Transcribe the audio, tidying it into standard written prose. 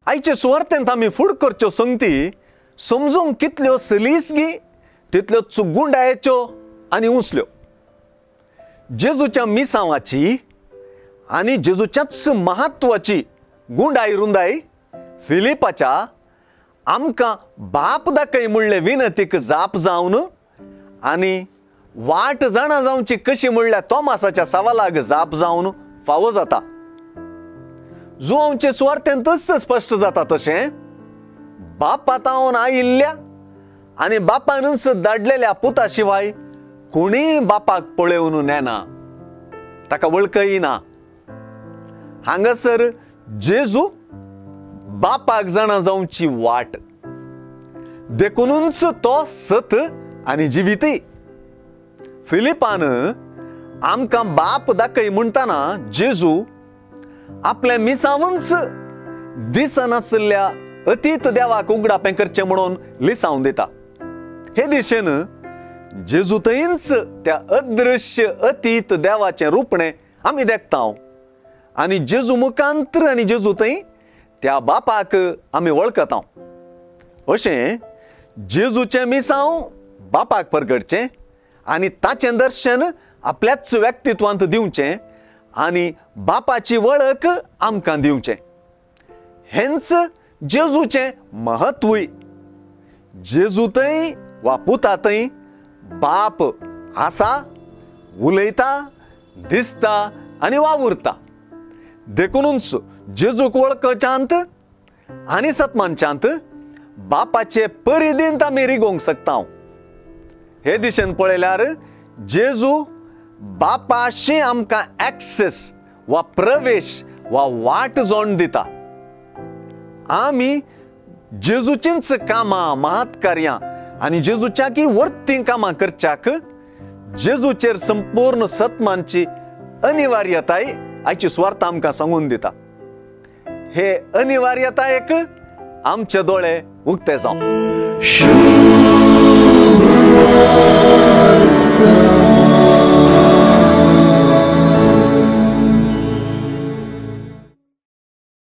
आयचे सुवार्थेंत आमी फुड करच्यो संगती समजूंक कितल्यो सलीसगी तितल्योच गुंडायेच्यो आनी उंचल्यो. जेजूच्या मिसांवाची आनी जेजूच्याच महत्वाची गुंडाई रुंदाई फिलिपाच्या आमकां बाप दाखय म्हणले विनंतीक जाप जावन आनी वाट जाणा जावची कशी म्हणल्या तोमासाच्या सवालाक जाप जावन फावो जाता. जुआंवचे सुवार्थेंत स्पश्ट जाता तशें बापातावन आयिल्ल्या आनी बापानच धाडलेल्या पुता शिवाय कोणी बापाक पळोवन नेना, ताका वळखय ना. हांगासर जेजू बापाक जाणा जावची वाट देखूनच तो सत आनी जिवितय. फिलिपान आमकां बाप दाखय म्हणटाना जेजू आपल्या मिसांवच दिसनासल्या अतीत देवाक उगडापें करचें म्हणून लिसांव दिता. हे दिशेन जेजू थंयच त्या अदृश्य अतीत देवाचें रूपणें आमी देखतांव आनी जेजू मुखांतर आनी जेजू थंय त्या बापाक आमी वळखतांव. अशें जेजूचें मिसांव बापाक परगटचें आनी ताचें दर्शन आपल्याच व्यक्तित्वांत दिवचें आनी बापाची वळख आमकां दिवचें. हेंच जेजूचें महत्वूय. जेजू थंय वा पुता थंय बाप आसा, उलयता, दिसता आनी वावुरता. देखूनच जेजूक वळखच्यांत आनी सतमानच्यांत बापाचे परिदींत आमी रिगोवंक शकतांव. हे दिशेन पळयल्यार जेजू बापाशी आमकां एक्सेस वा प्रवेश वा वाट जोड दिता. आमी जेजूचींच कामां महत्कार्यां आनी जेजूच्या की वर्ती कामां करच्याक जेजूचेर संपूर्ण सत्मानची अनिवार्यताय आयची सुवार्थ आमकां सांगून दिता. हे अनिवार्यतायेक आमचे दोळे उक्ते जावं.